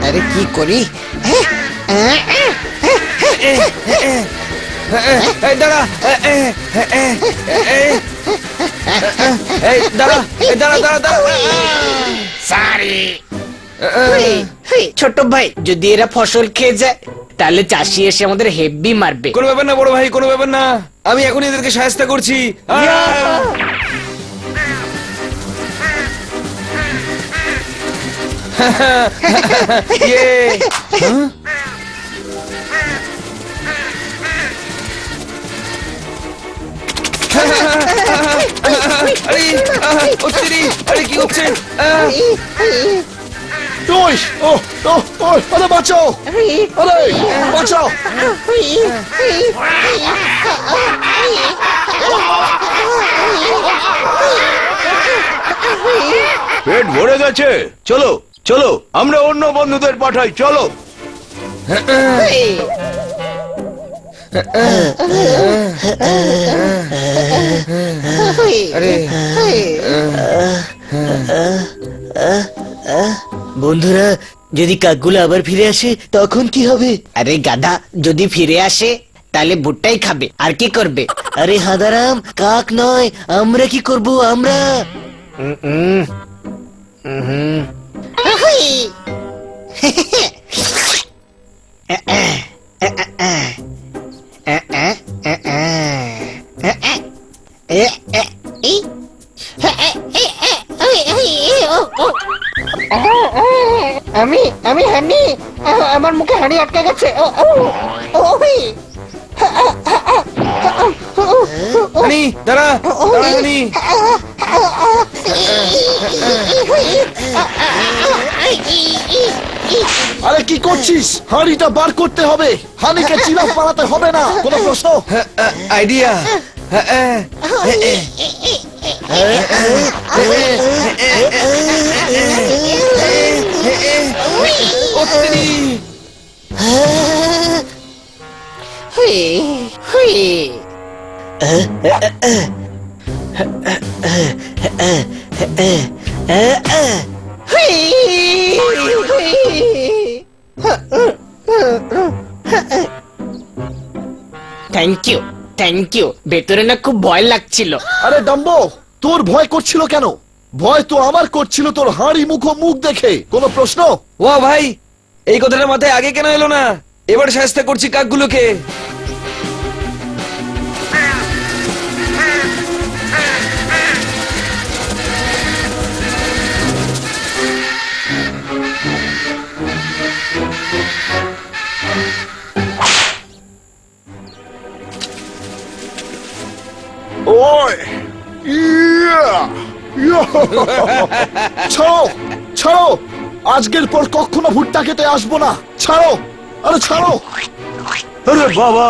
আরে কি করি? দাঁড়া, দাঁড়া দাঁড়া দাঁড়া দাঁড়া। সরি ছোট ভাই, যদি এরা ফসল খেয়ে যায় তাহলে চাষি এসে আমাদের হেব্বি মারবে। কোনো ব্যাপার না বড় ভাই, কোনো ব্যাপার না, আমি এখন এদেরকে সাহায্য করছি। আরে কি হচ্ছে? আরে বাঁচাও, আরে বাঁচাও। পেট ভরে গেছে, চলো চলো আমরা অন্য বন্ধুদের পাঠাই, চলো। আরে বন্ধুরা, যদি কাকগুলো আবার ফিরে আসে তখন কি হবে? আরে গাধা, যদি ফিরে আসে তাহলে ভুট্টাই খাবে, আর কি করবে? আরে হাদারাম, কাক নয়, আমরা কি করব? আমরা আমি হানি, আমার মুখে হানি আটকে গেছে। হানি দাঁড়া, দাঁড়া হানি। আরে কি করছিস? হাঁড়িটা বার করতে হবে, হানিকে চিরাফ বানাতে হবে না। কোনো প্রশ্ন? Idea. Thank you, thank you. ভেতরে না খুব ভয় লাগছিল। আরে ডাম্বো, তোর ভয় করছিল কেন? ভয় তো আমার করছিল তোর হাঁড়ি মুখ দেখে। কোনো প্রশ্ন? ও ভাই, এই কথাটা মাথায় আগে কেন এলো না? এবার সাহায্য করছি কাকগুলোকে। ওই ছাড়ো, ছাড়ো, আজকের পর কখনো ভুট্টা খেতে আসবো না। ছাড়ো, আরে ছাড়ো। আরে বাবা,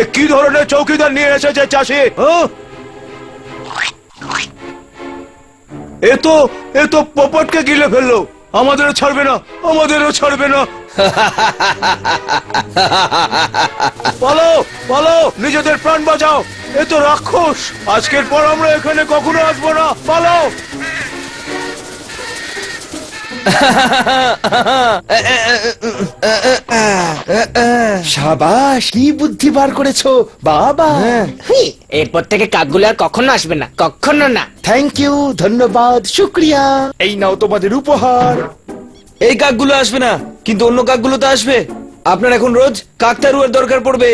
এ কি ধরনের চৌকিদার নিয়ে এসেছে চাষি? এ তো পোপটকে গিলে ফেললো। আমাদেরও ছাড়বে না, আমাদেরও ছাড়বে না। পালাও পালাও, নিজেদের প্রাণ বাঁচাও। এ তো রাক্ষস, আজকের পর আমরা এখানে কখনো আসবো না। পালাও। সাবাস, কি বুদ্ধি বার করেছো বাবা। এরপর থেকে কাকগুলো আর কখনো আসবে না, কখনো না। থ্যাংক ইউ, ধন্যবাদ, শুক্রিয়া। এই নাও তোমাদের উপহার। এই কাকগুলো আসবে না, কিন্তু অন্য কাকগুলো তো আসবে। আপনার এখন রোজ কাকতারুয়ার দরকার পড়বে।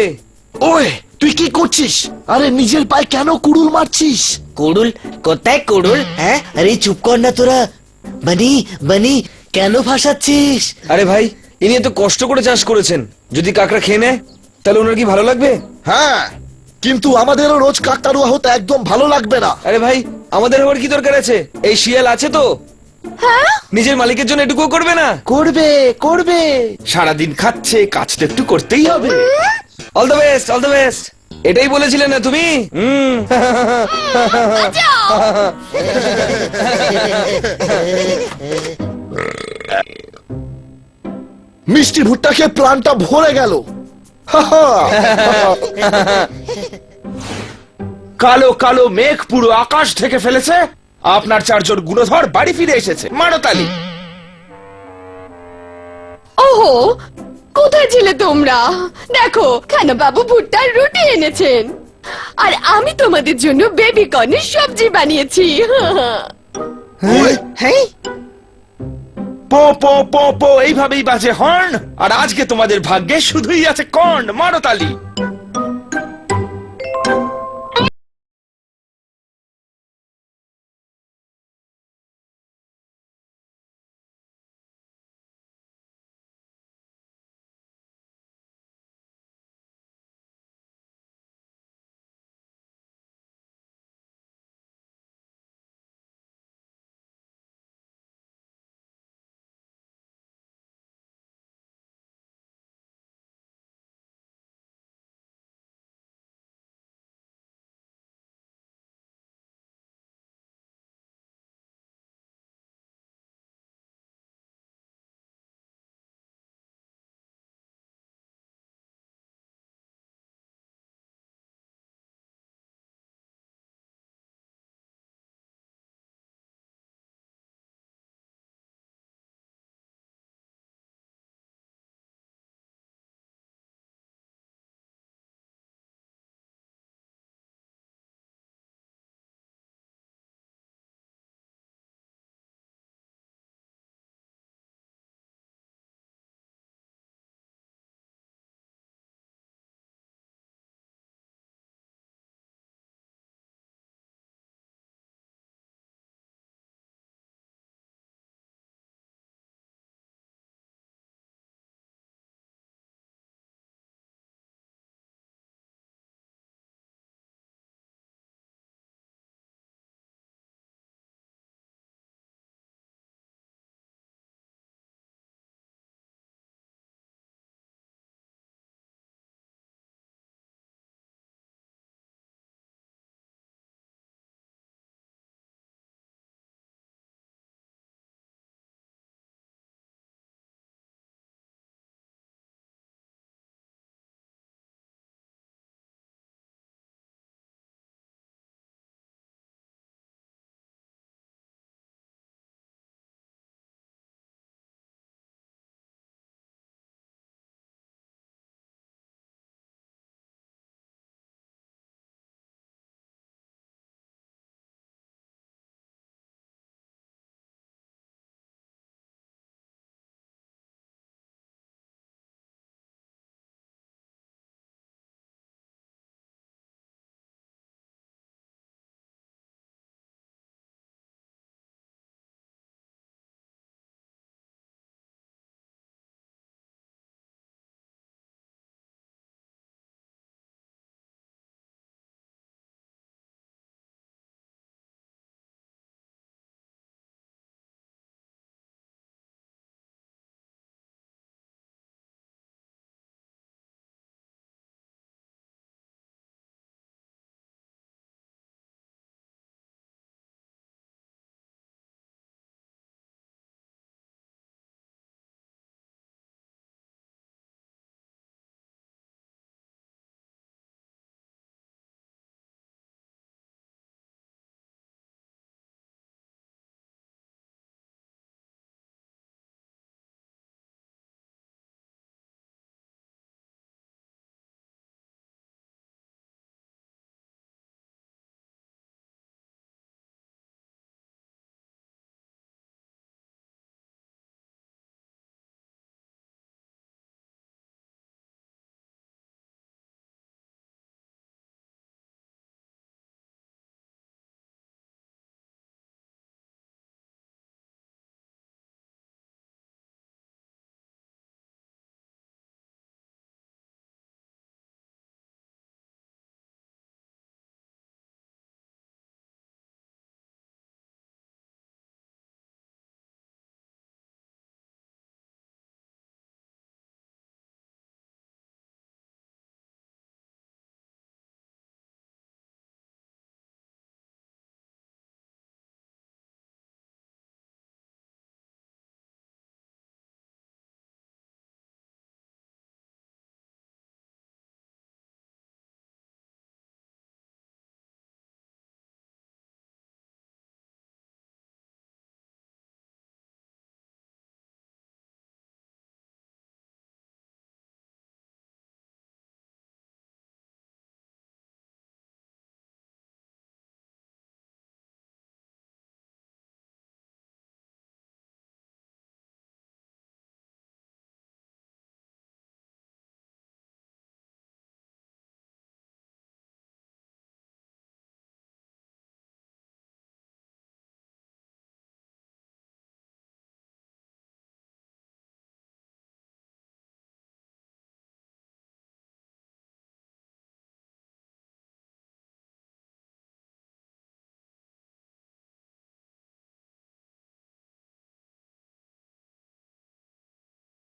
ওই তুই কি করছিস? আরে নিজের পায়ে কেন কুড়ুল মারছিস? কুড়ুল? কোথায় কুড়ুল? হ্যাঁ, আরে চুপ কর না তোরা। বানি বানি, কেন ভাসাচ্ছিস? আরে ভাই, ইনি এত কষ্ট করে চাষ করেছেন, যদি কাকড়া খেয়ে নেয় তাহলে ওনার কি ভালো লাগবে? হ্যাঁ, কিন্তু আমাদেরও রোজ কাকতারুয়া হতে একদম ভালো লাগবে না। আরে ভাই, আমাদের আবার কি দরকার আছে? এই শিয়াল আছে তো, নিজের মালিকের জন্য এটুকু করবে না? করবে করবে, সারাদিন খাচ্ছে, কাজ তো একটু করতেই হবে। All the best, all the best. এটাই বলেছিলে না তুমি? মিষ্টি ভুট্টাকে প্লানটা ভরে গেল। কালো কালো মেঘ পুরো আকাশ থেকে ফেলেছে। আপনার চারজন গুণধর বাড়ি ফিরে এসেছে, মারো তালি। কোথায় ছিলে তোমরা? দেখো খানা বাবু ভুট্টার রুটি এনেছেন আর আমি তোমাদের জন্য বেবি কর্নের সবজি বানিয়েছি। হ্যাঁ পো পো পো পো এইভাবেই বাজে হর্ন, আর আজকে তোমাদের ভাগ্যে শুধুই আছে কর্ন। মারো তালি।